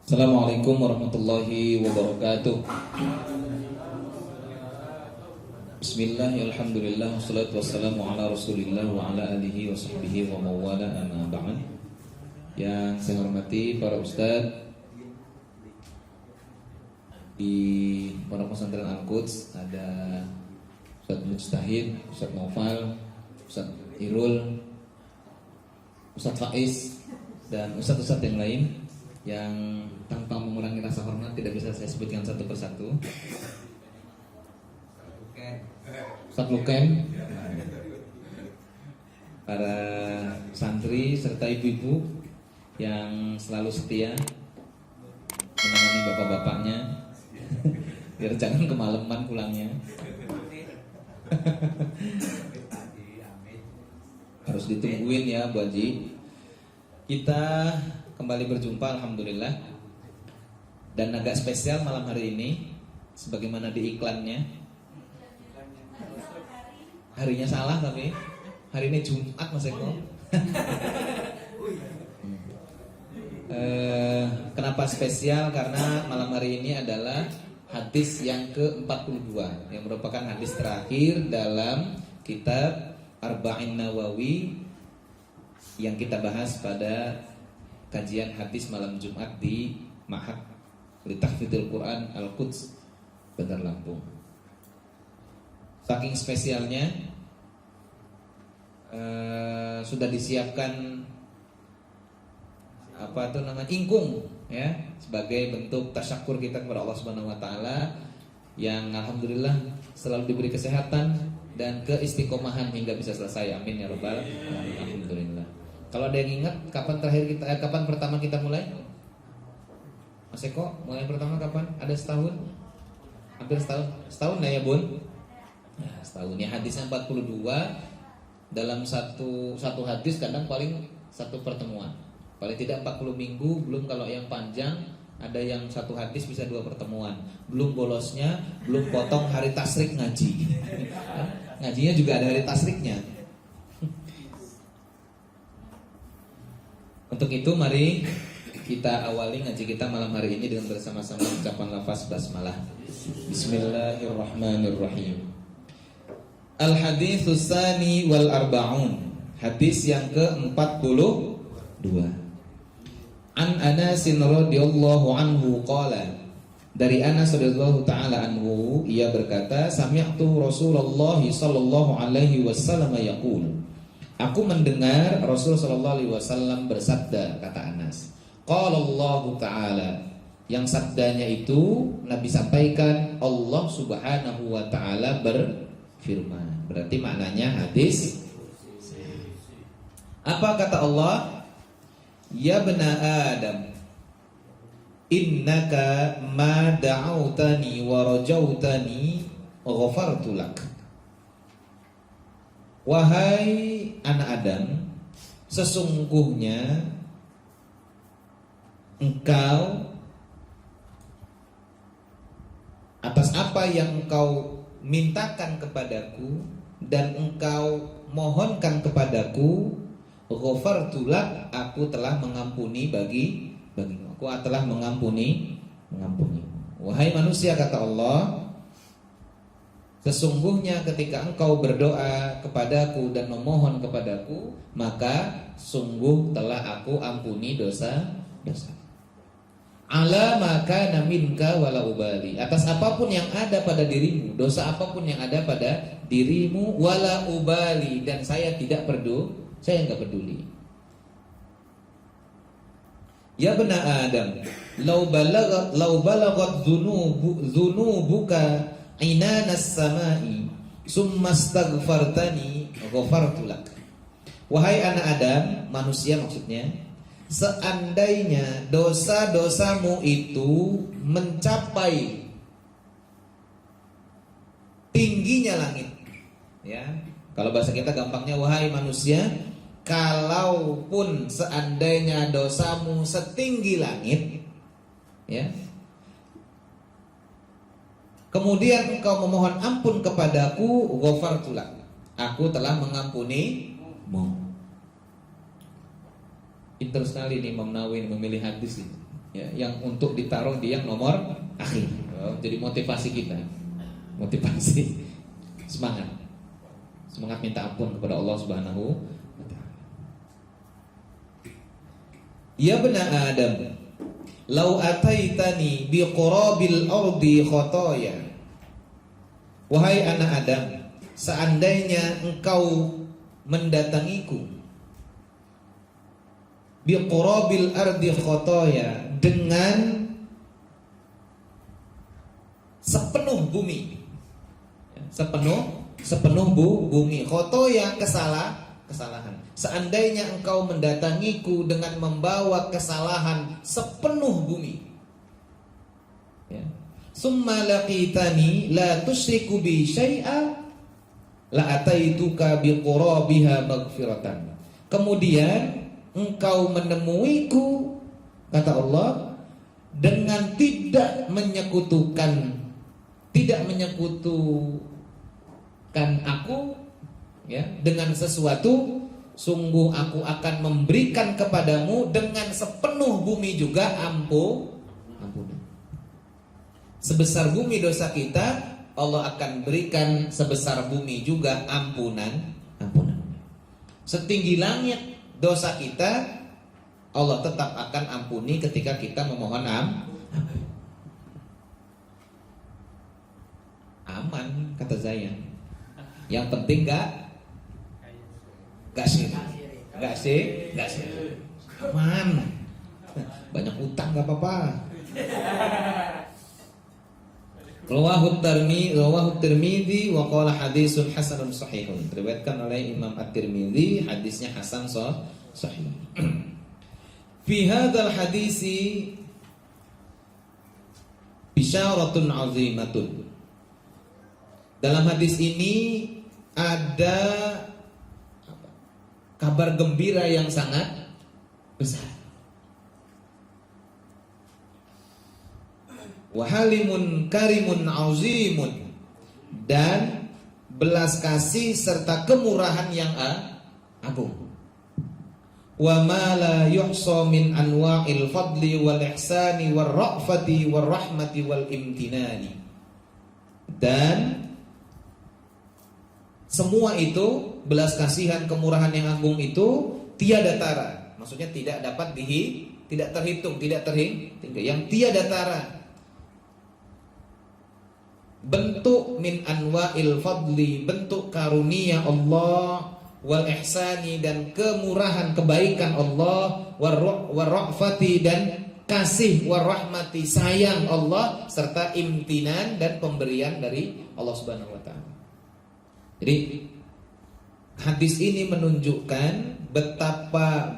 Assalamualaikum warahmatullahi wabarakatuh. Bismillah, alhamdulillah, wassalatu wassalamu ala rasulillah wa ala alihi wa sahbihi wa mawala amma ba'd. Yang saya hormati para ustadz di Pondok Pesantren Al-Quds, ada Ustadz Mujtahid, Ustadz Naufal, Ustadz Irul, Ustadz Faiz, dan ustadz-ustadz yang lain yang tanpa mengurangi rasa hormat tidak bisa saya sebutkan satu persatu. Ustadz Lukem, para santri serta ibu-ibu yang selalu setia menemani bapak-bapaknya biar jangan kemalaman pulangnya. Harus ditungguin ya Bu Haji. Kita kembali berjumpa alhamdulillah. Dan agak spesial malam hari ini, sebagaimana di iklannya. Harinya salah tapi hari ini Jumat Mas Eko. Kenapa spesial? Karena malam hari ini adalah hadis yang ke-42 yang merupakan hadis terakhir dalam kitab Arba'in Nawawi yang kita bahas pada kajian hadis malam Jumat di Ma'had li Tahfidzil Quran Al-Quds Bandar Lampung. Saking spesialnya sudah disiapkan ingkung ya, sebagai bentuk tasyakur kita kepada Allah Subhanahu wa taala yang alhamdulillah selalu diberi kesehatan dan keistiqomahan hingga bisa selesai. Amin ya rabbal alamin. Alhamdulillah. Kalau ada yang ingat kapan pertama kita mulai? Mas Eko, mulai pertama kapan? Ada setahun? Hampir setahun. Setahun lah ya, Bun? Ya, setahun. Ya, hadisnya 42. Dalam satu hadis kadang paling satu pertemuan. Paling tidak 40 minggu, belum kalau yang panjang ada yang satu hadis bisa 2 pertemuan. Belum bolosnya, belum potong hari tasrik ngaji. Ngajinya juga ada hari tasriknya. Untuk itu mari kita awali ngaji kita malam hari ini dengan bersama-sama ucapan lafaz basmalah. Bismillahirrahmanirrahim. Al-haditsus tsani wal arba'un. Hadis yang ke-42. An Anas radhiyallahu anhu qala. Dari Anas radhiyallahu taala anhu, ia berkata, sami'tu Rasulullah sallallahu alaihi wasallam yaqul. Aku mendengar Rasul sallallahu alaihi wasallam bersabda, kata Anas. Qala Allah taala. Yang sabdanya itu Nabi sampaikan, Allah Subhanahu wa taala berfirman. Berarti maknanya hadis. Apa kata Allah? Ya bena Adam, innaka ma da'autani wa rajautani ghafartu lak. Wahai anak Adam, sesungguhnya engkau atas apa yang engkau mintakan kepadaku dan engkau mohonkan kepadaku, ghafartu lak, aku telah mengampuni bagimu. Aku telah mengampuni. Wahai manusia, kata Allah, sesungguhnya ketika engkau berdoa kepadaku dan memohon kepadaku, maka sungguh telah aku ampuni dosa-dosa. Ala maka naminka wala ubali. Atas apapun yang ada pada dirimu, dosa apapun yang ada pada dirimu, wala ubali, dan saya tidak peduli. Saya enggak peduli. Ya bena Adam, law balagat dzunubuka inanas samai summa astaghfartani ghafartu lak. Wahai anak Adam, manusia maksudnya, seandainya dosa-dosamu itu mencapai tingginya langit, ya. Kalau bahasa kita gampangnya, wahai manusia, kalaupun seandainya dosamu setinggi langit, ya, kemudian engkau memohon ampun kepadaku, ghafartu lak, aku telah mengampunimu. Pintar sekali nih Imam Nawawi memilih hadis ini. ya, yang untuk ditaruh di yang nomor akhir. Jadi motivasi kita, motivasi, semangat minta ampun kepada Allah Subhanahu wa Ta'ala. Ya bani Adam, lau ataitani bi qurabil ardi khotoya. Wahai anak Adam, seandainya engkau mendatangiku bi qurabil ardi khotoya, dengan sepenuh bumi, sepenuh bumi, khotoya, kesalahan. Seandainya engkau mendatangiku dengan membawa kesalahan sepenuh bumi, ya. Summa laqitani la tusyriku bi syai'a la ataituka bi qurabiha maghfiratan. Kemudian engkau menemuiku, kata Allah, dengan tidak menyekutukan aku, ya, dengan sesuatu, sungguh aku akan memberikan kepadamu dengan sepenuh bumi juga ampunan. Sebesar bumi dosa kita, Allah akan berikan sebesar bumi juga ampunan. Setinggi langit dosa kita, Allah tetap akan ampuni ketika kita memohon aman, kata saya. Yang penting gak sih, aman. Banyak utang gak apa-apa. Rawahu Tirmidzi wa qala hadisun hasanun sahihun. Diriwayatkan oleh Imam At-Tirmidzi, hadisnya hasan sahih. Fi hadzal hadisi bisyaratun azimatun. Dalam hadis ini ada kabar gembira yang sangat besar. Wahalimun karimun azimun, dan belas kasih serta kemurahan yang agung. Wa ma la yuhsa min anwa'il fadli wal ihsani war ra'fati war rahmati wal imtinani. Dan semua itu, belas kasihan, kemurahan yang agung itu tiada tara. Maksudnya tidak dapat tidak terhitung, tidak terhingga, yang tiada tara. Bentuk min anwa'il fadli, bentuk karunia Allah, wal ihsani, dan kemurahan kebaikan Allah, war ra'fati, dan kasih, war rahmati, sayang Allah, serta imtinan, dan pemberian dari Allah Subhanahu wa Ta'ala. Jadi hadis ini menunjukkan betapa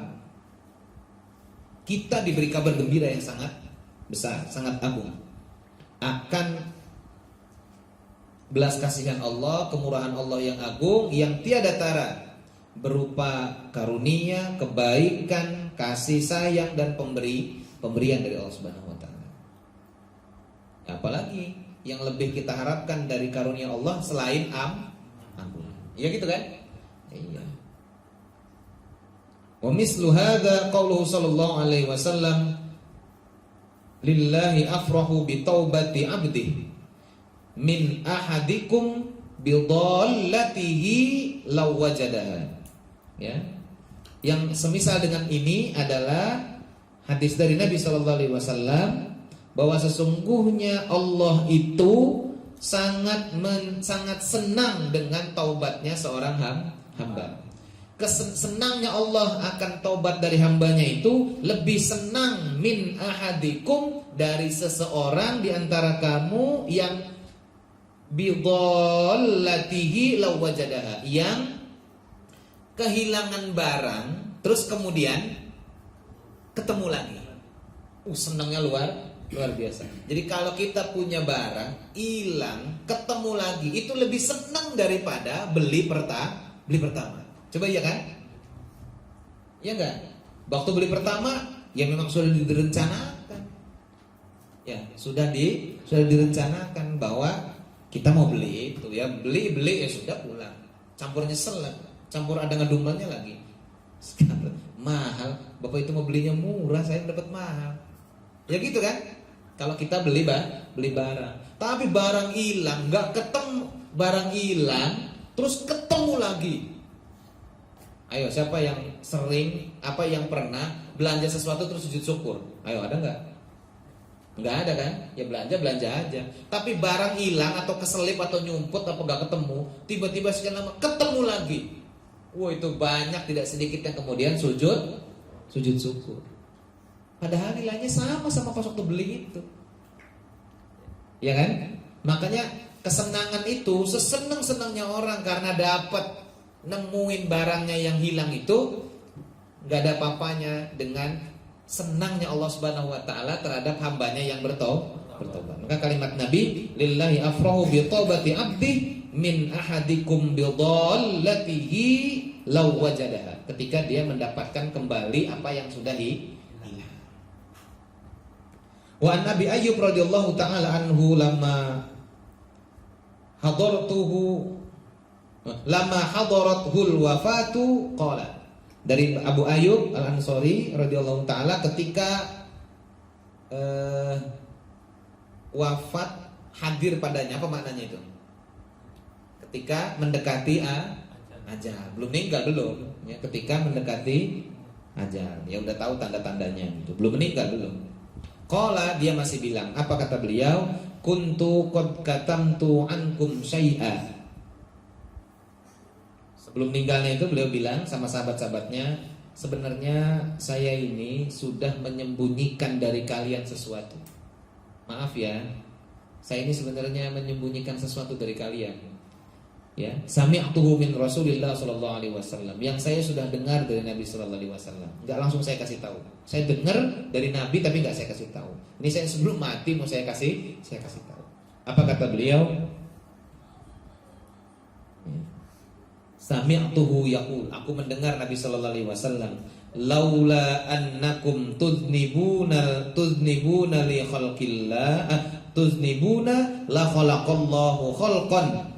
kita diberi kabar gembira yang sangat besar, sangat agung akan belas kasihan Allah, kemurahan Allah yang agung, yang tiada tara, berupa karunia, kebaikan, kasih sayang, dan pemberian dari Allah Subhanahu wa Ta'ala. Apalagi yang lebih kita harapkan dari karunia Allah selain ampun. Iya gitu kan? Iya. Wa mislu hadza qauluhu sallallahu alaihi wasallam, lillahi afrahu bi taubati 'abdihi min ahadikum bidallatihi law wajadaha. Ya. Yang semisal dengan ini adalah hadis dari Nabi sallallahu alaihi wasallam, bahwa sesungguhnya Allah itu sangat senang dengan taubatnya seorang hamba. Senangnya Allah akan taubat dari hambanya itu lebih senang min ahadikum, dari seseorang di antara kamu yang bidallatihi law wajadaha, yang kehilangan barang terus kemudian ketemu lagi. Senangnya luar biasa. Jadi kalau kita punya barang hilang, ketemu lagi, itu lebih senang daripada beli pertama. Coba iya kan? Iya enggak? Waktu beli pertama ya memang sudah direncanakan. Ya, sudah direncanakan bahwa kita mau beli itu, ya beli ya sudah pulang. Campur nyesel lah, campur ada ngedumbalnya lagi. Sekarang mahal, Bapak itu mau belinya murah, saya dapat mahal. Ya gitu kan? Kalau kita beli barang, tapi barang hilang, nggak ketemu, barang hilang, terus ketemu lagi. Ayo, siapa yang sering, yang pernah belanja sesuatu terus sujud syukur? Ayo, ada nggak? Nggak ada kan? Ya belanja aja. Tapi barang hilang atau keselip atau nyumput atau nggak ketemu, tiba-tiba sekian lama ketemu lagi. Wah, itu banyak tidak sedikit yang kemudian sujud syukur. Padahal nilainya sama pas waktu beli itu. Ya kan? Makanya kesenangan itu, sesenang-senangnya orang karena dapat nemuin barangnya yang hilang itu, gak ada apa-apanya dengan senangnya Allah Subhanahu wa taala terhadap hambanya yang bertobat. Maka kalimat Nabi, lillahi afrahu bi taubati abdi min ahadikum bi dhallatihi law wajadaha. Ketika dia mendapatkan kembali apa yang sudah hilang. Wa an Nabi Ayyub radhiyallahu taala anhu lama hadarathul wafatu qala. Dari Abu Ayyub Al-Ansari radhiyallahu taala ketika wafat hadir padanya, apa maknanya itu? Ketika mendekati ajal, belum meninggal belum, ya, ketika mendekati ajal, ya udah tahu tanda-tandanya itu, belum meninggal belum. Qala, dia masih bilang, apa kata beliau? Kuntu qad katamtu ankum syai'a. Sebelum meninggalnya itu beliau bilang sama sahabat-sahabatnya, sebenarnya saya ini sudah menyembunyikan dari kalian sesuatu. Maaf ya, saya ini sebenarnya menyembunyikan sesuatu dari kalian. Ya, sami'tuhu min Rasulillah sallallahu alaihi wasallam. Yang saya sudah dengar dari Nabi sallallahu alaihi wasallam. Enggak langsung saya kasih tahu. Saya dengar dari Nabi tapi enggak saya kasih tahu. Ini saya sebelum mati mau saya kasih tahu. Apa kata beliau? Sami'tuhu yaqul, aku mendengar Nabi sallallahu alaihi wasallam, laula annakum tuznibuna li khalqillah, tuznibuna la khalaqallahu khalqan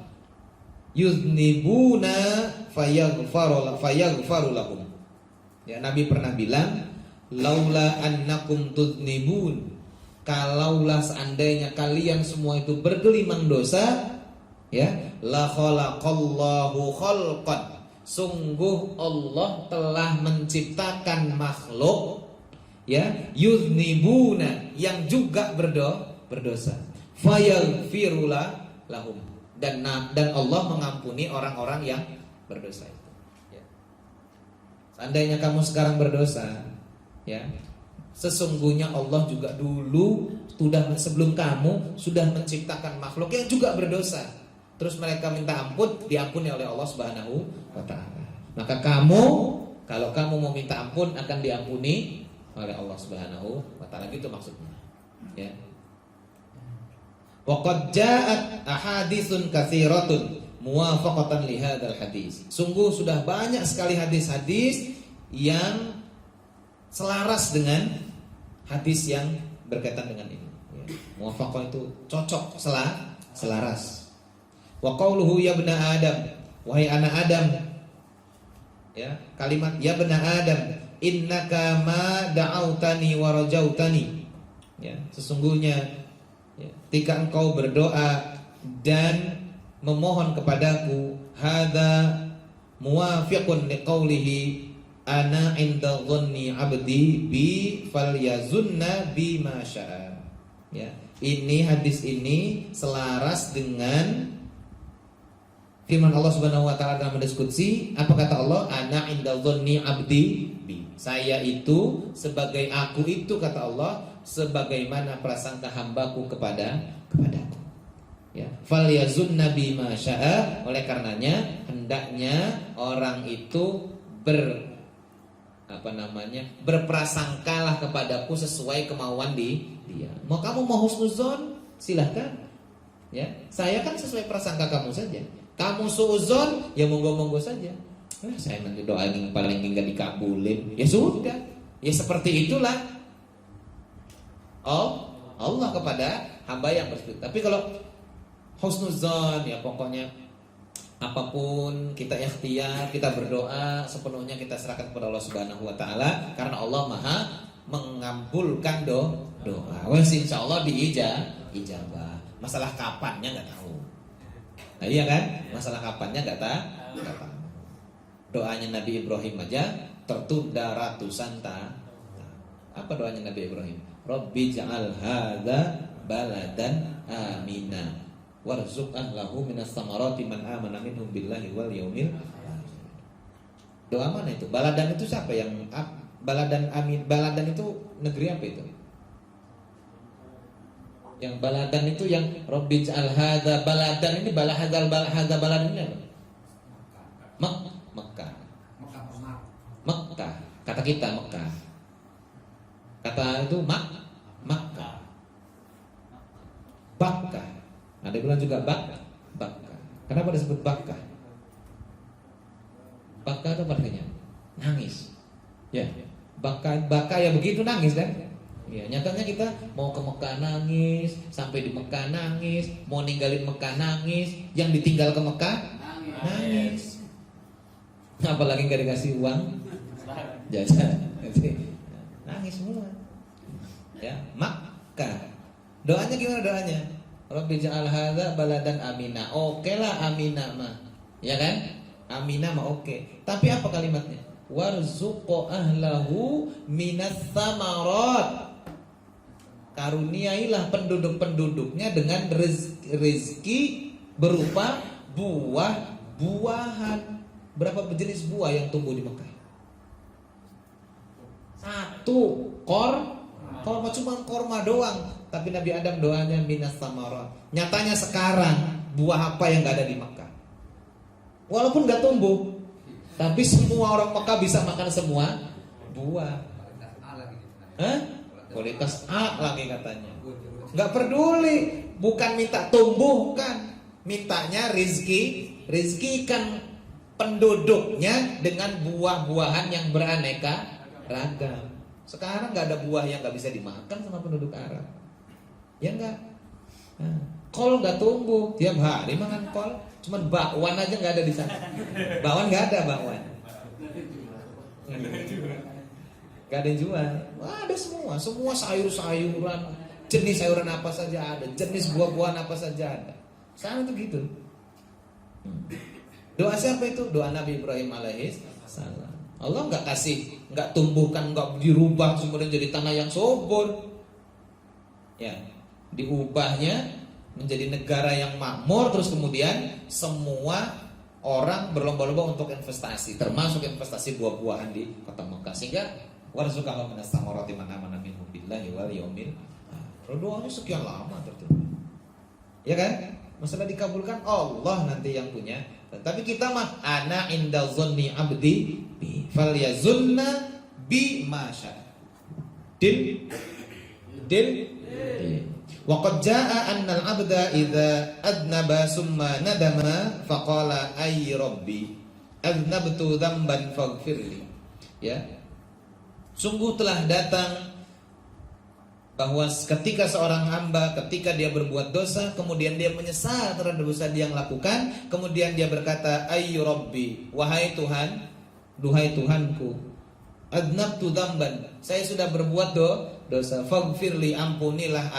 yuznibuna fayaghfaru lahum. Ya, Nabi pernah bilang, laula annakum tuznibun, kalaulah seandainya kalian semua itu bergelimang dosa, ya, la khalaqallahu khalqan, sungguh Allah telah menciptakan makhluk, ya, yuznibuna, yang juga berdosa, fayaghfiru lahum, dan Allah mengampuni orang-orang yang berdosa itu. Ya. Seandainya kamu sekarang berdosa, ya, sesungguhnya Allah juga dulu sebelum kamu sudah menciptakan makhluk yang juga berdosa. Terus mereka minta ampun, diampuni oleh Allah Subhanahu wa taala. Maka kamu, kalau kamu mau minta ampun, akan diampuni oleh Allah Subhanahu wa taala, gitu maksudnya. Ya. Waqad ja'at ahaditsun katsiratun muwafaqatan li hadzal hadis. Sungguh sudah banyak sekali hadis-hadis yang selaras dengan hadis yang berkaitan dengan ini. Ya. Muwafaqah itu cocok, selaras. Wa qauluhu ya bna Adam, wahai anak Adam. Ya, kalimat ya bna Adam, innaka ma da'autani wa rajautani. Ya, sesungguhnya, ya, ketika engkau berdoa dan memohon kepadaku, hadza muwafiqun liqaulihi ana inda dhanni 'abdi bi falyazunna bima syaa. Ya, ini hadis ini selaras dengan firman Allah Subhanahu wa taala dalam hadis qudsi. Apa kata Allah? Ana inda dhanni 'abdi bi. Saya itu sebagai aku itu, kata Allah, sebagaimana prasangka hambaku kepadaku. Ya, falyazunna bima syaa. Oleh karenanya hendaknya orang itu berprasangkalah kepadaku sesuai kemauan dia. Mau kamu mau husnuzon, silahkan. Ya, saya kan sesuai prasangka kamu saja. Kamu suuzon, ya monggo-monggo saja. Saya nanti doa yang paling enggak dikabulin, ya sudah. Ya seperti itulah Allah kepada hamba yang bersyukur. Tapi kalau husnuzon, ya pokoknya apapun kita ikhtiar, kita berdoa sepenuhnya kita serahkan kepada Allah Subhanahu wa taala, karena Allah Maha mengabulkan doa. Wes insya Allah diijabah. Masalah kapannya nggak tahu. Nah, iya kan? Masalah kapannya nggak tahu. Doanya Nabi Ibrahim aja tertunda ratusan tahun. Apa doanya Nabi Ibrahim? Rabbi ja'al hadza baladan amina warzuq ahlahu minas samarati man amana minhum billahi wal yaumil akhir. Doa mana itu? Baladan itu siapa yang baladan amin? Baladan itu negeri apa itu? Yang baladan itu yang Rabbi ja'al hadza baladan ini hadza baladan ini apa? Mekah. Mekah. Kata kita Mekah. Kata itu Makkah. Bakkah. Ada bilang juga Bakkah. Kenapa disebut Bakkah? Bakkah itu artinya nangis. Ya. Bakkah ya begitu nangis kan? Ya, nyatanya kita mau ke Mekah nangis, sampai di Mekah nangis, mau ninggalin Mekah nangis, yang ditinggal ke Mekah nangis. Apalagi nggak dikasih uang jajan, nangis semua. Ya, Makkah. Doanya gimana doanya? Rabbi ja'al hadza baladan amina. Oke lah amina mah. Ya kan? Amina mah oke. Tapi apa kalimatnya? Warzuqo ahlahu minas samarat. Karuniailah penduduk-penduduknya dengan rezeki berupa buah-buahan. Berapa jenis buah yang tumbuh di Mekah? Satu, korma, cuma korma doang. Tapi Nabi Adam doanya minas samarat. Nyatanya sekarang buah apa yang gak ada di Mekah? Walaupun gak tumbuh, tapi semua orang Mekah bisa makan semua buah. Kualitas A lagi katanya. Gak peduli, bukan minta tumbuhkan, mintanya rizkikan penduduknya dengan buah-buahan yang beraneka ragam. Sekarang nggak ada buah yang nggak bisa dimakan sama penduduk Arab, ya nggak? Kol nggak tumbuh, tiap hari makan kol. Cuman bakwan aja nggak ada di sana. Bakwan nggak ada bakwan. Gak ada yang jual. Wah, ada semua sayur-sayuran, jenis sayuran apa saja ada, jenis buah-buahan apa saja ada. Sekarang tuh gitu. Doa siapa itu? Doa Nabi Ibrahim alaihis salam. Allah nggak tumbuhkan, nggak dirubah kemudian jadi tanah yang subur. Ya, diubahnya menjadi negara yang makmur, terus kemudian semua orang berlomba-lomba untuk investasi, termasuk investasi buah-buahan di kota Mekah. Sehingga warzuqahum minas samarati man amana minhum billahi wal yaumil akhir. Doanya sekian lama tertunda. Ya kan? Masalah dikabulkan Allah nanti yang punya. Tapi kita mah ana inda dhanni abdi bi falyazunna bi masya. Dil. Wa qad jaa anna al-'abda idza adnaba summa nadama faqala ay rabbi adnabtu dzamban faghfirli. Ya. Sungguh telah datang bahwa ketika seorang hamba, ketika dia berbuat dosa, kemudian dia menyesal terhadap dosa dia yang lakukan, kemudian dia berkata, ayyu rabbi, wahai Tuhan, duhai Tuhanku, adnabtu dzamban, saya sudah berbuat dosa, faghfirli, ampunilah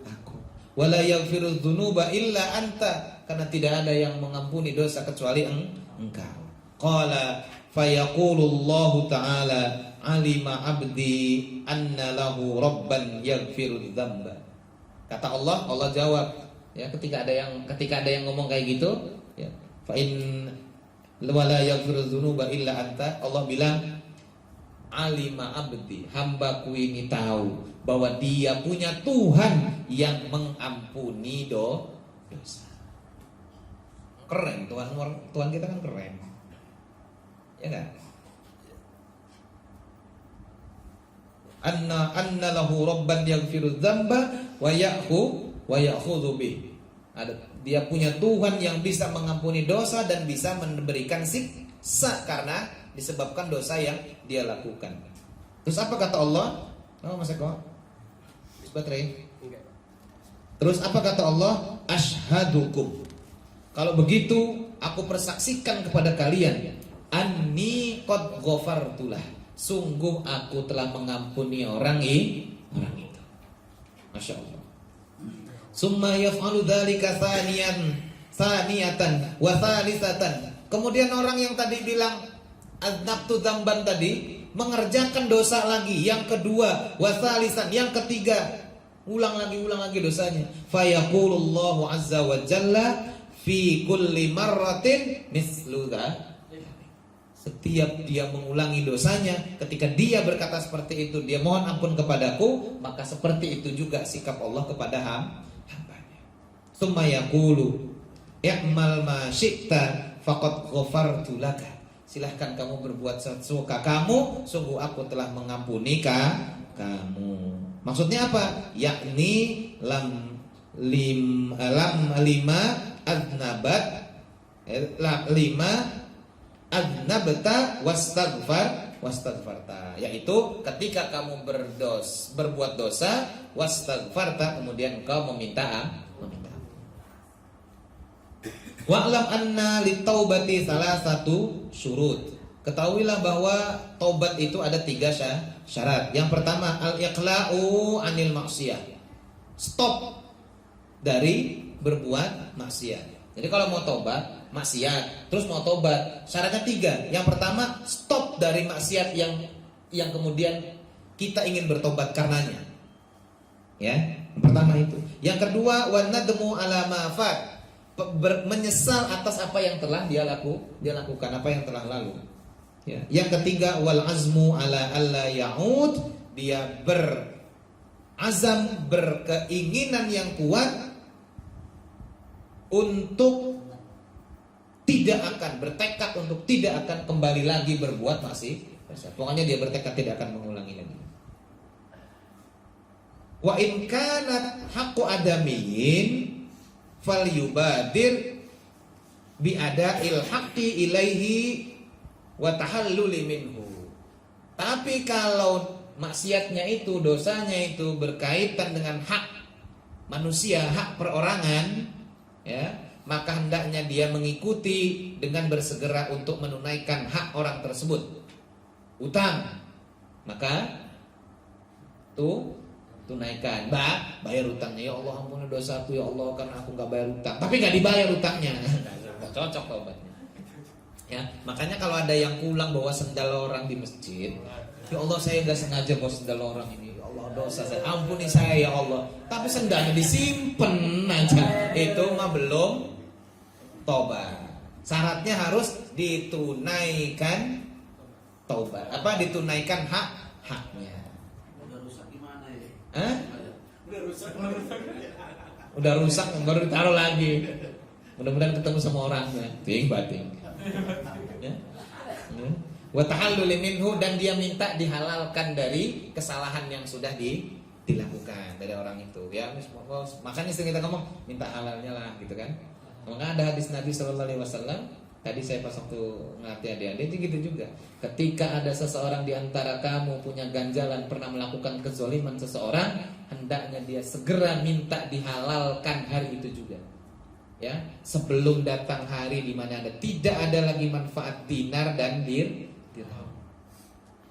aku, wala yaghfirudz dzunuba illa anta, karena tidak ada yang mengampuni dosa kecuali engkau. Qala fayaqulullahu ta'ala alima abdi anna lahu rabban yaghfirudz dzamba. Kata Allah jawab ya, ketika ada yang ngomong kayak gitu ya, fa in wala yaghfirudz dzunuba illa anta, Allah bilang alima abdi, hambaku ini tahu bahwa dia punya Tuhan yang mengampuni dosa. Keren, Tuhan kita kan keren. Ya enggak? Anna lahu rabban yaghfirudz dzamba wa ya'khudhu bih. Dia punya Tuhan yang bisa mengampuni dosa dan bisa memberikan siksa karena disebabkan dosa yang dia lakukan. Terus apa kata Allah? Oh, Mas Eko. Baterai. Terus apa kata Allah? Asyhadukum. Kalau begitu aku persaksikan kepada kalian anni qad ghafartulah. Sungguh aku telah mengampuni orang itu. Masya Allah. Summa yaf'alu dzalika tsaniyatan wa tsalisatan. Kemudian orang yang tadi bilang aznabtu dzamban tadi mengerjakan dosa lagi, yang kedua, wa tsalisan, yang ketiga, ulang lagi dosanya. Fayaqulullahu azza wa jalla fi kulli marratin mislu dzalik. Setiap dia mengulangi dosanya, ketika dia berkata seperti itu, dia mohon ampun kepadaku, maka seperti itu juga sikap Allah kepada hambanya. Tsumma yaqulu i'mal ma syi'ta faqad ghafartu laka. Silahkan kamu berbuat sesuka kamu, sungguh aku telah mengampuni kamu. Maksudnya apa? Yakni lima aznabta wastaghfarta, yaitu ketika kamu berbuat dosa, wastaghfarta, kemudian engkau meminta ampun. Wa'lam anna litaubati salah satu syurut. Ketahuilah bahwa taubat itu ada 3 syarat. Yang pertama, al-iqla'u anil maksiyah. Stop dari berbuat maksiat. Jadi kalau mau taubat maksiat, terus mau tobat, syaratnya 3. Yang pertama, stop dari maksiat yang kemudian kita ingin bertobat karenanya. Ya, yang pertama itu. Yang kedua, wa nadmu ala ma fat, menyesal atas apa yang telah dia lakukan, apa yang telah lalu. Ya. Yang ketiga, wal azmu ala alla ya'ud, dia berazam, berkeinginan yang kuat untuk bertekad untuk tidak akan kembali lagi berbuat maksiat. Pokoknya dia bertekad tidak akan mengulangi lagi. Wa in kanat haqqu adamiyin falyubadir bi ada'il haqqi ilaihi wa tahalluli minhu. Tapi kalau maksiatnya itu, dosanya itu berkaitan dengan hak manusia, hak perorangan, ya, maka hendaknya dia mengikuti dengan bersegera untuk menunaikan hak orang tersebut. Utang, maka tunaikan, bayar utangnya. Ya Allah, ampuni dosaku ya Allah, karena aku nggak bayar utang. Tapi nggak dibayar utangnya, nggak cocok taubatnya. Ya, makanya kalau ada yang pulang bawa sendal orang di masjid, ya Allah saya nggak sengaja bawa sendal orang ini. Ya Allah, dosa saya, ampuni saya ya Allah. Tapi sendalnya disimpan aja, itu mah belum tobat. Syaratnya harus ditunaikan tobat. Ditunaikan haknya. Udah rusak gimana ya? Udah rusak baru ditaruh lagi. Mudah-mudahan ketemu sama orangnya. Bating. Ya. Wa tahallul minhu, dan dia minta dihalalkan dari kesalahan yang sudah dilakukan dari orang itu. Ya, makanya sering kita ngomong minta halalnya lah, gitu kan. Maka ada hadis Nabi SAW. Tadi saya pas waktu ngelatih adik-adik itu gitu juga. Ketika ada seseorang di antara kamu punya ganjalan pernah melakukan kezaliman seseorang, hendaknya dia segera minta dihalalkan hari itu juga. Ya, sebelum datang hari di mana tidak ada lagi manfaat dinar dan dirham.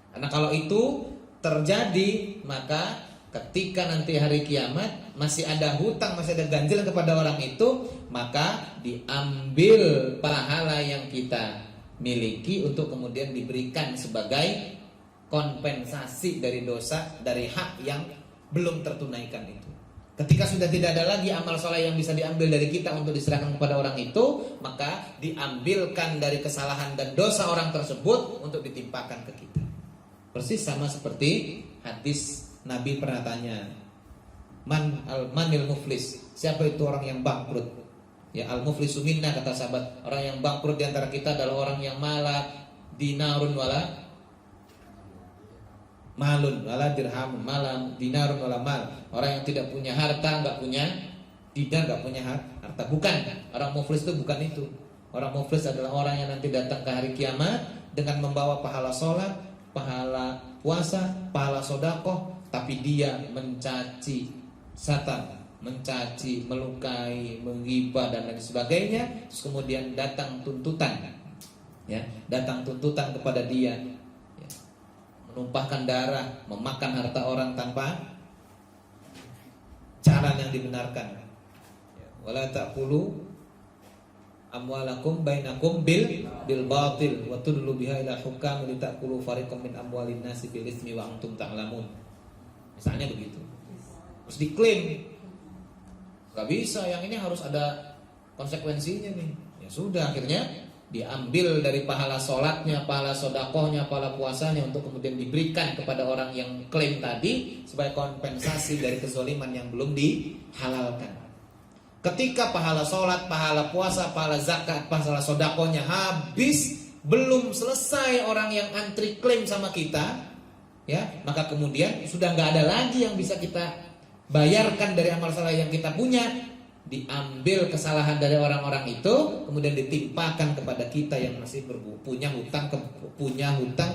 Karena kalau itu terjadi, maka ketika nanti hari kiamat masih ada hutang, masih ada ganjalan kepada orang itu, maka diambil pahala yang kita miliki untuk kemudian diberikan sebagai kompensasi dari dosa, dari hak yang belum tertunaikan itu. Ketika sudah tidak ada lagi amal soleh yang bisa diambil dari kita untuk diserahkan kepada orang itu, maka diambilkan dari kesalahan dan dosa orang tersebut untuk ditimpakan ke kita. Persis sama seperti hadis Nabi pernah tanya, manil muflis, siapa itu orang yang bangkrut? Ya, al-muflisu minna, kata sahabat, orang yang bangkrut di antara kita adalah orang yang mala dinarun wala malun, wala dirhamun, malam dinarun wala mal. Orang yang tidak punya harta, enggak punya dinar, enggak punya harta. Bukan, orang muflis itu bukan itu. Orang muflis adalah orang yang nanti datang ke hari kiamat dengan membawa pahala sholat, pahala puasa, pahala sodakoh, tapi dia mencaci satan, mencaci, melukai, menggibah dan lain sebagainya. Terus kemudian datang tuntutan, ya, datang tuntutan kepada dia, ya, menumpahkan darah, memakan harta orang tanpa cara yang dibenarkan. Wala ta'kulu amwalakum bainakum bil batil wa tudlu biha ila hukam li ta'kulu fariqam min amwalin nasi bil ismi wa antum ta'lamun. Misalnya begitu. Terus diklaim gak bisa, yang ini harus ada konsekuensinya nih. Ya sudah, akhirnya diambil dari pahala sholatnya, pahala sodakohnya, pahala puasanya untuk kemudian diberikan kepada orang yang klaim tadi sebagai kompensasi dari kezoliman yang belum dihalalkan. Ketika pahala sholat, pahala puasa, pahala zakat, pahala sodakohnya habis, belum selesai orang yang antri klaim sama kita, ya, maka kemudian sudah nggak ada lagi yang bisa kita bayarkan dari amal saleh yang kita punya. Diambil kesalahan dari orang-orang itu, kemudian ditimpakan kepada kita yang masih punya hutang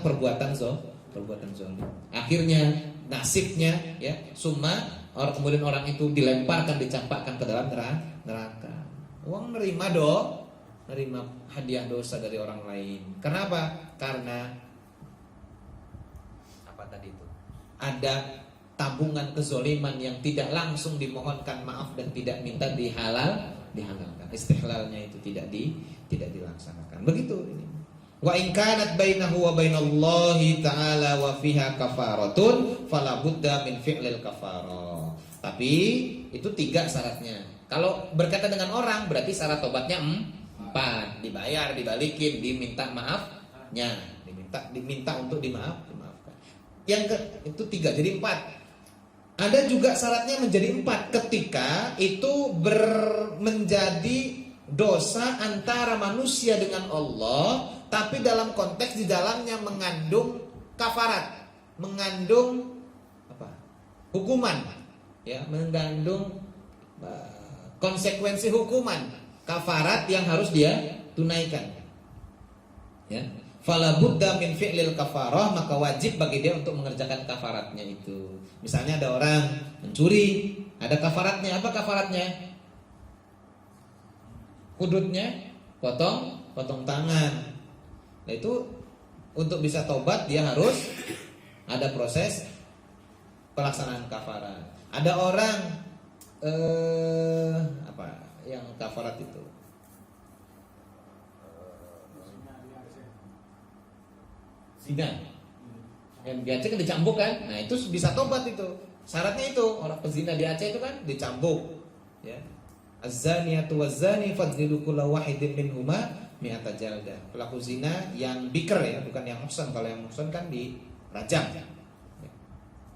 perbuatan zalim. Akhirnya nasibnya, ya, kemudian orang itu dilemparkan, dicampakkan ke dalam neraka. Uang nerima hadiah dosa dari orang lain. Kenapa? Karena apa tadi itu? Ada tabungan kezoliman yang tidak langsung dimohonkan maaf dan tidak minta dihalalkan. Istihlalnya itu tidak dilaksanakan. Begitu ini. Wa in kanat bainahu wa bainallahi ta'ala wa fiha kafaratun fala budda min fi'lil kafarah. Tapi itu 3 syaratnya. Kalau berkata dengan orang berarti syarat tobatnya 4. Dibayar, dibalikin, diminta maafnya, diminta untuk dimaafkan. Itu 3 jadi 4. Ada juga syaratnya menjadi 4 ketika itu menjadi dosa antara manusia dengan Allah, tapi dalam konteks di dalamnya mengandung kafarat, mengandung hukuman, ya, mengandung konsekuensi hukuman, kafarat yang harus dia tunaikan, ya. Fala budda min fi'lil kafarah, maka wajib bagi dia untuk mengerjakan kafaratnya itu. Misalnya ada orang mencuri, ada kafaratnya. Apa kafaratnya? Kudutnya potong tangan. Nah, itu untuk bisa tobat dia harus ada proses pelaksanaan kafarat. Ada orang yang kafarat itu? Zina. Yang di Aceh kan dicambuk kan? Nah, itu bisa tobat itu. Syaratnya itu, orang pezina di Aceh itu kan dicambuk, ya. Az-zaniyatu waz-zani fajlidu kulla wahidin minhuma mi'ata jaldah. Pelaku zina yang bikr, ya, bukan yang muhsan. Kalau yang muhsan kan dirajam, ya.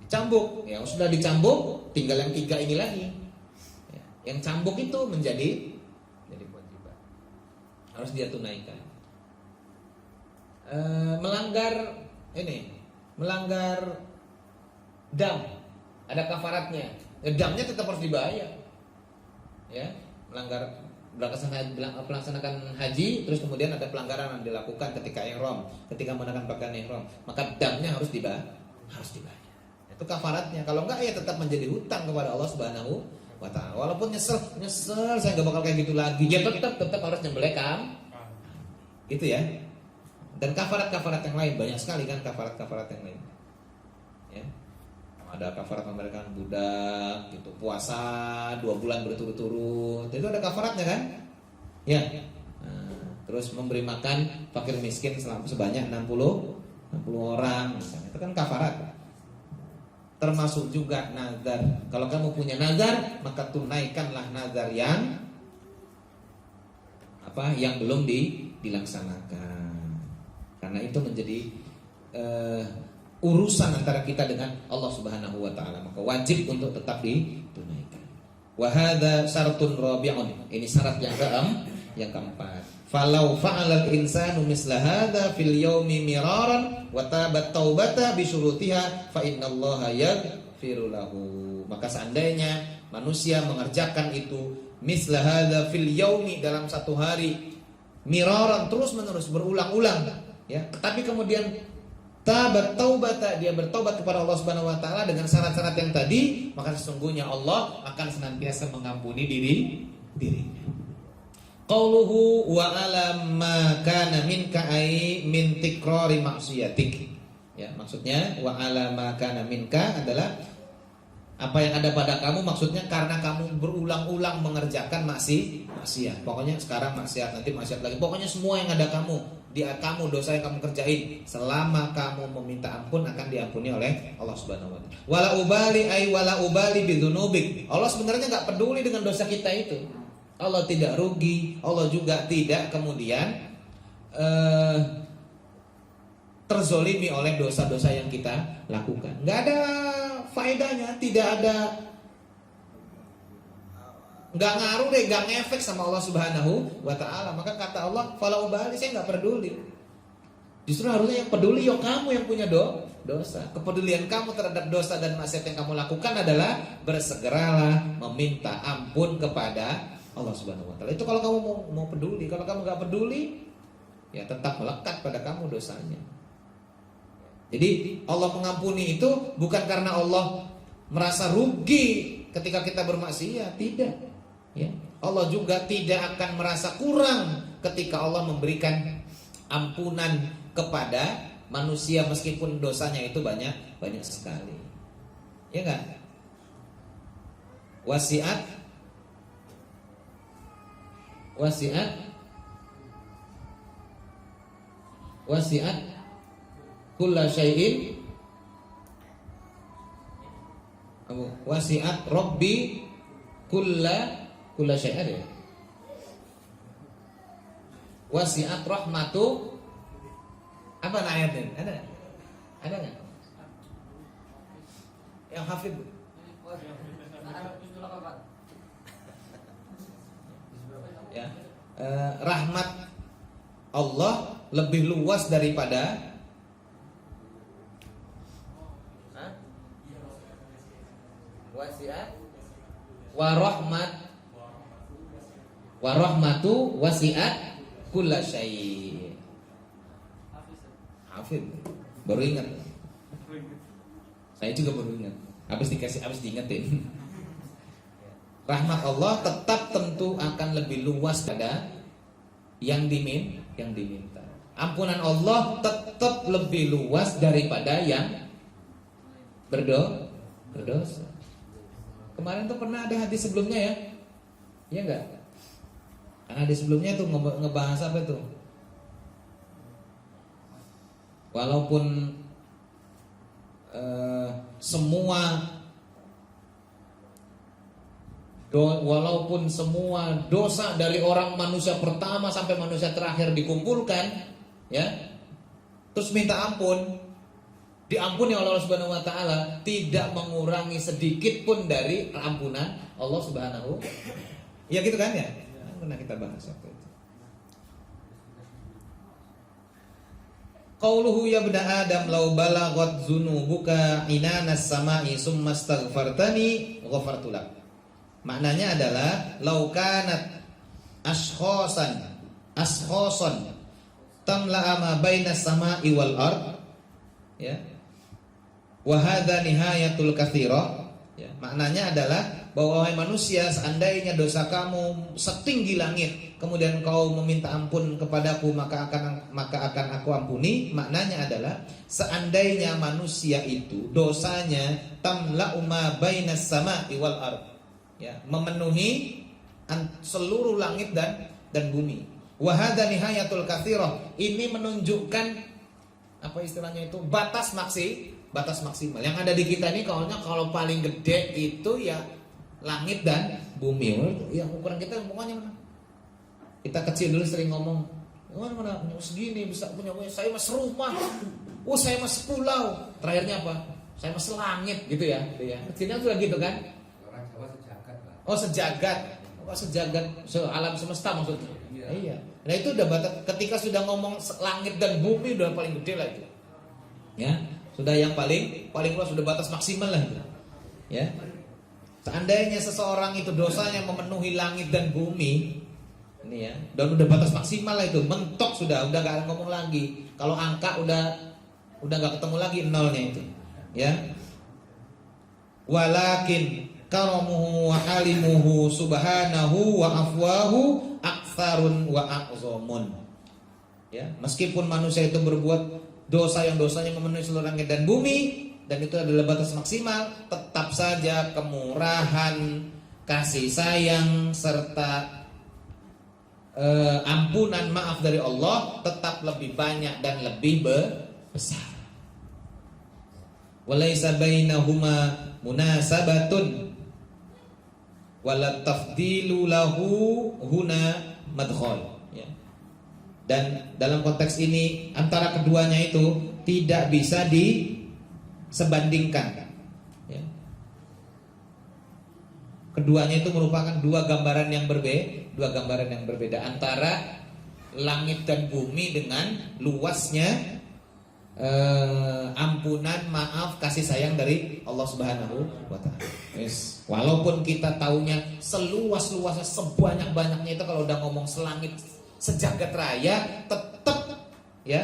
Dicambuk. Yang sudah dicambuk tinggal yang 3 ini lagi, ya. Yang cambuk itu menjadi kewajiban. Harus dia tunaikan. Melanggar dam, ada kafaratnya. Damnya tetap harus dibayar, ya. Melaksanakan haji, terus kemudian ada pelanggaran yang dilakukan ketika ihram, ketika menggunakan pakaian ihram, maka damnya harus dibayar. Itu kafaratnya. Kalau enggak, ya tetap menjadi hutang kepada Allah Subhanahu wa ta'ala. Walaupun nyesel saya nggak bakal kayak gitu lagi, ya tetap harus nyembelih gitu, ya. Dan kafarat-kafarat yang lain banyak sekali kan, kafarat-kafarat yang lain, ya. Ada kafarat memberikan budak, gitu, puasa 2 bulan berturut-turut, itu ada kafaratnya kan, ya. Nah, terus memberi makan fakir miskin sebanyak 60 orang, misalnya, itu kan kafarat. Termasuk juga nazar. Kalau kamu punya nazar, maka tunaikanlah nazar yang belum dilaksanakan. Karena itu menjadi urusan antara kita dengan Allah Subhanahu wa ta'ala, maka wajib untuk tetap ditunaikan. Wa hadza syaratun rabi'un. Ini syarat yang keempat. Falau fa'alal insanu misla hadza fil yaumi miraran wa tabat taubata bi syurutiha fa innallaha yaghfiru lahu. Maka seandainya manusia mengerjakan itu misla hadza fil yaumi, dalam satu hari, miraran, terus-menerus, berulang-ulang, ya, tapi kemudian tabat taubata, dia bertobat kepada Allah Subhanahu wa taala dengan syarat-syarat yang tadi, maka sesungguhnya Allah akan senantiasa mengampuni dirinya. Qauluhu wa alam ma kana minka ai min tikrari maksiatik. Ya, maksudnya wa alam ma kana minka adalah Apa yang ada pada kamu maksudnya karena kamu berulang-ulang mengerjakan maksiat. Pokoknya sekarang maksiat, nanti maksiat lagi. Pokoknya semua yang ada kamu, kamu dosa yang kamu kerjain, selama kamu meminta ampun akan diampuni oleh Allah Subhanahu wa taala. Wala ubali bidzunubik. Allah sebenarnya enggak peduli dengan dosa kita itu. Allah tidak rugi, Allah juga tidak kemudian terzolimi oleh dosa-dosa yang kita lakukan. Enggak ada faedahnya, nggak ngaruh deh, nggak ngefek sama Allah Subhanahu wa taala. Maka kata Allah, "Fala ubali," saya nggak peduli. Justru harusnya yang peduli ya kamu yang punya dosa. Kepedulian kamu terhadap dosa dan maksiat yang kamu lakukan adalah bersegeralah meminta ampun kepada Allah Subhanahu wa taala. Itu kalau kamu mau peduli. Kalau kamu nggak peduli, ya tetap melekat pada kamu dosanya. Jadi Allah mengampuni itu bukan karena Allah merasa rugi ketika kita bermaksiat, tidak. Ya. Allah juga tidak akan merasa kurang ketika Allah memberikan ampunan kepada manusia meskipun dosanya itu banyak sekali. Ya enggak? Wasiat kulla syai'in wasi'at rabbi kulla syai'in ya. Wasi'at rahmatu apa ayatnya? Ada enggak? Yang hafid. Ya. Rahmat Allah lebih luas daripada wasiat warahmatu wasiat kulla syai'. Hafid baru ingat. Saya juga baru ingat. Habis diingetin. Rahmat Allah tetap tentu akan lebih luas pada yang diminta. Ampunan Allah tetap lebih luas daripada yang berdosa. Kemarin tuh pernah ada hadis sebelumnya ya? Iya enggak? Hadis sebelumnya tuh ngebahas apa tuh? Walaupun semua dosa dari orang manusia pertama sampai manusia terakhir dikumpulkan, ya, terus minta ampun, diampuni oleh Allah Subhanahu wa taala, tidak mengurangi sedikit pun dari ampunan Allah Subhanahu. Ya gitu kan ya? Pernah kita bahas waktu itu. Qauluhu ya bna Adam law balaghat dzunubuka inanas sama'i summa astaghfartani ghafartu lak. Maknanya adalah law kanat ashkhasan tamla'a ma bainas sama'i wal ard, ya. Wa hadza nihayatul katsira, ya. Maknanya adalah bahwa wahai manusia, seandainya dosa kamu setinggi langit, kemudian kau meminta ampun kepadaku, maka akan aku ampuni. Maknanya adalah seandainya manusia itu dosanya tamla'u ma bainas sama'i wal ard, ya, memenuhi seluruh langit dan bumi. Wa hadza nihayatul katsira, ini menunjukkan apa istilahnya itu, batas maksimal. Yang ada di kita ini kalau paling gede itu ya langit dan bumi. Yang ukuran kita pokoknya mana? Kita kecil dulu sering ngomong, mana segini bisa punya saya mas rumah, saya mas pulau. Terakhirnya apa? Saya mas langit gitu ya. Kecilnya sudah gitu kan? Orang Jawa sejagat lah. Sejagat, alam semesta maksudnya. Iya. Nah itu udah batas. Ketika sudah ngomong langit dan bumi udah paling gede lah itu. Ya, sudah yang paling luas, sudah batas maksimal lah itu. Ya. Seandainya seseorang itu dosanya memenuhi langit dan bumi, ini ya, dan udah batas maksimal lah itu, mentok sudah nggak ngomong lagi. Kalau angka udah nggak ketemu lagi nolnya itu, ya. Walakin karamuhu wa halimuhu subhanahu wa afwahu aktsarun wa a'zamun. Ya, meskipun manusia itu berbuat dosa yang dosanya memenuhi seluruh langit dan bumi, dan itu adalah batas maksimal, tetap saja kemurahan, kasih sayang serta ampunan, maaf dari Allah tetap lebih banyak dan lebih besar. Walaysa bainahuma munasabatun wala tafdilu lahu huna madkhal, ya. Dan dalam konteks ini antara keduanya itu tidak bisa disebandingkan, ya. Keduanya itu merupakan dua gambaran yang berbeda antara langit dan bumi dengan luasnya ampunan, maaf, kasih sayang dari Allah Subhanahu wa taala. Yes. Walaupun kita taunya seluas-luasnya, sebanyak-banyaknya itu, kalau udah ngomong selangit sejagat raya, tetap ya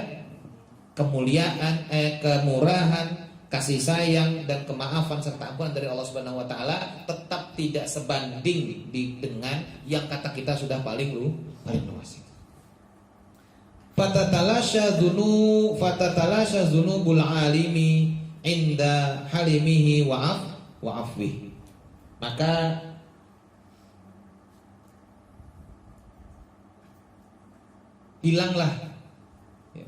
kemuliaan, kemurahan, kasih sayang dan kemaafan serta ampunan dari Allah Subhanahu wa taala tetap tidak sebanding dengan yang kata kita sudah paling luas. Fatatalasha dzunubul alimi inda halimihi wa afwi. Maka hilanglah, ya,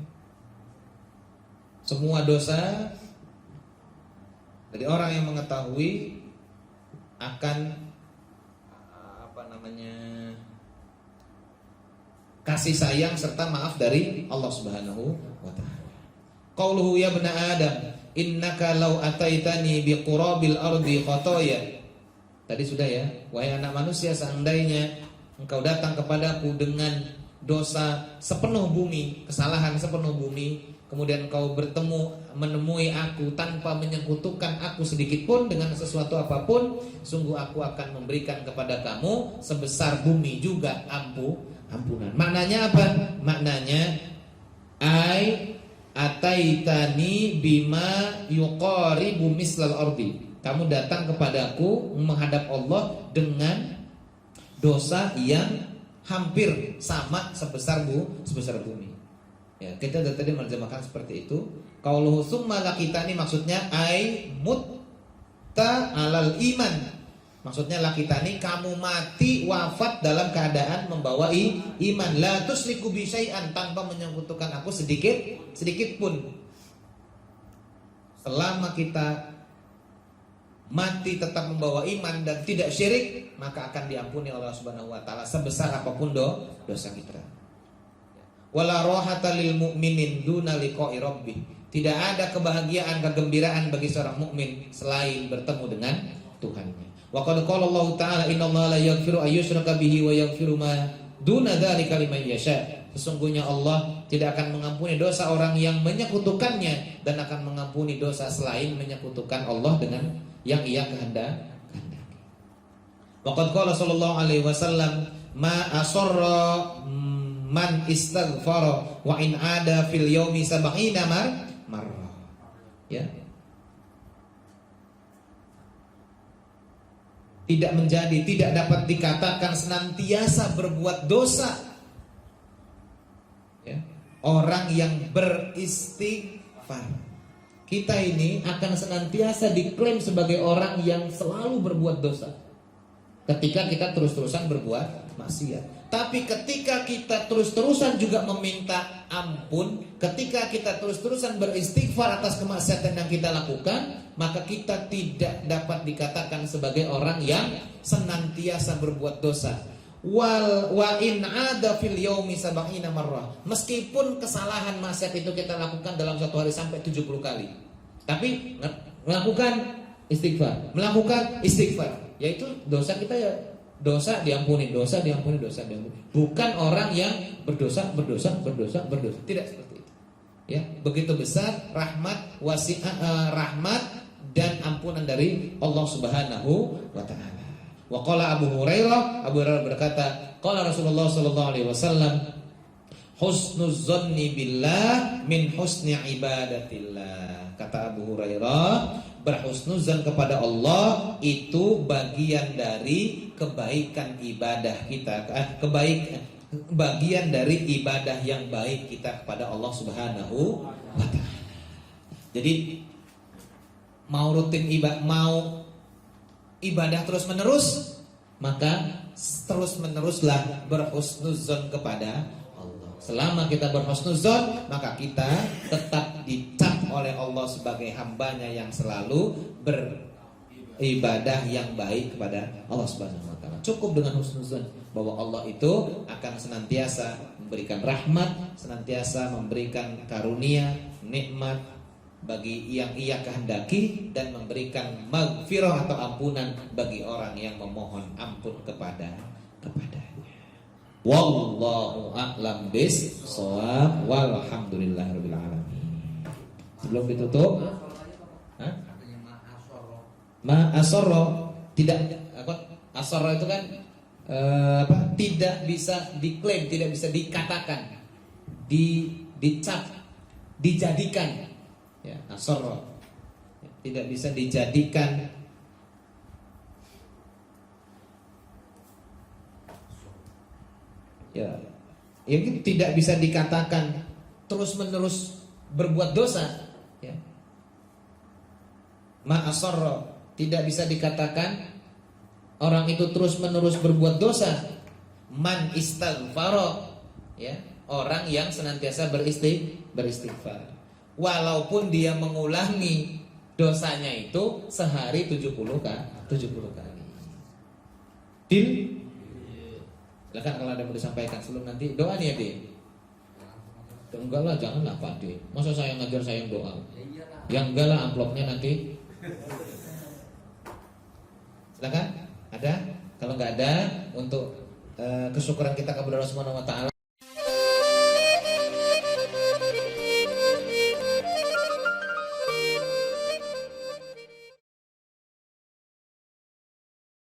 semua dosa dari orang yang mengetahui akan kasih sayang serta maaf dari Allah Subhanahu wa taala. Qauluhu ya bani Adam, innaka law ataitani biqurabil ardi khataya. Tadi sudah ya, wahai anak manusia, seandainya engkau datang kepadaku dengan dosa sepenuh bumi, kesalahan sepenuh bumi, kemudian engkau menemui aku tanpa menyekutukan aku sedikit pun dengan sesuatu apapun, sungguh aku akan memberikan kepada kamu sebesar bumi juga ampunan. Maknanya apa? Maknanya ataitani bima yuqaribu mislal ardi. Kamu datang kepadaku menghadap Allah dengan dosa yang hampir sama sebesar bumi. Ya, kita tadi menerjemahkan seperti itu. Qauluhu summa laqitani maksudnya mutta alal iman. Maksudnya lakitani, kamu mati wafat dalam keadaan membawa iman. La tusriku bi syai'an, tanpa menyekutukan aku sedikit pun. Selama kita mati tetap membawa iman dan tidak syirik, maka akan diampuni oleh Allah Subhanahu wa taala sebesar apapun dosa kita. Wala rahata lil mu'minin duna liqa'i rabbih. Tidak ada kebahagiaan, kegembiraan bagi seorang mukmin selain bertemu dengan Tuhannya. Wa qad qala Allah taala innallaha la yaghfiru ayyushraka bihi wa yaghfiru ma duna dzalika liman yasha. Sesungguhnya Allah tidak akan mengampuni dosa orang yang menyekutukannya dan akan mengampuni dosa selain menyekutukan Allah dengan yang ia kehendaki. Wa qad qala sallallahu alaihi wasallam ma asarra man istaghfara wa in ada fil yaumi sab'ina marrah. Ya. Tidak dapat dikatakan senantiasa berbuat dosa, ya, orang yang beristighfar. Kita ini akan senantiasa diklaim sebagai orang yang selalu berbuat dosa ketika kita terus-terusan berbuat maksiat. Tapi ketika kita terus-terusan juga meminta ampun, ketika kita terus-terusan beristighfar atas kemaksiatan yang kita lakukan, maka kita tidak dapat dikatakan sebagai orang yang senantiasa berbuat dosa. Wa in ada fil yaumi sab'ina marrah. Meskipun kesalahan maksiat itu kita lakukan dalam satu hari sampai 70 kali. Tapi melakukan istighfar, yaitu dosa kita ya dosa diampuni. Bukan orang yang berdosa. Tidak seperti itu. Ya, begitu besar rahmat rahmat dan ampunan dari Allah Subhanahu wa taala. Wa qala Abu Hurairah berkata, qala Rasulullah sallallahu alaihi wasallam, husnuz zanni billah min husni ibadatillah. Kata Abu Hurairah, berhusnuzan kepada Allah itu bagian dari kebaikan ibadah kita, bagian dari ibadah yang baik kita kepada Allah Subhanahu wa taala. Jadi mau rutin ibadah terus menerus, maka terus meneruslah berhusnuzon kepada Allah. Selama kita berhusnuzon, maka kita tetap dicap oleh Allah sebagai hambanya yang selalu beribadah yang baik kepada Allah Subhanahu wa taala. Cukup dengan husnuzon bahwa Allah itu akan senantiasa memberikan rahmat, senantiasa memberikan karunia, nikmat bagi yang ia kehendaki, dan memberikan maghfirah atau ampunan bagi orang yang memohon ampun kepadanya. Wallahu a'lam bis-shawab, walhamdulillahirabbil alamin. Sebelum ditutup, Artinya ma'asoro. ma'asarra, tidak apa? Asarra itu kan tidak bisa diklaim, tidak bisa dikatakan, dicap, dijadikan. Ya, asarra tidak bisa dijadikan. Ya, yang tidak bisa dikatakan terus-menerus berbuat dosa. Ya. Ma'asarra tidak bisa dikatakan orang itu terus-menerus berbuat dosa. Man istaghfara, ya, orang yang senantiasa beristighfar. Walaupun dia mengulangi dosanya itu sehari 70 kali. Deal? Silakan kalau ada yang mau disampaikan sebelum nanti doa nih ya, Din. Enggak lah, janganlah Pak De. Masa saya ngajar saya yang doa? Yang enggak lah, amplopnya nanti. Silakan. Ada? Kalau nggak ada, untuk kesyukuran kita kepada Allah Subhanahu wa taala.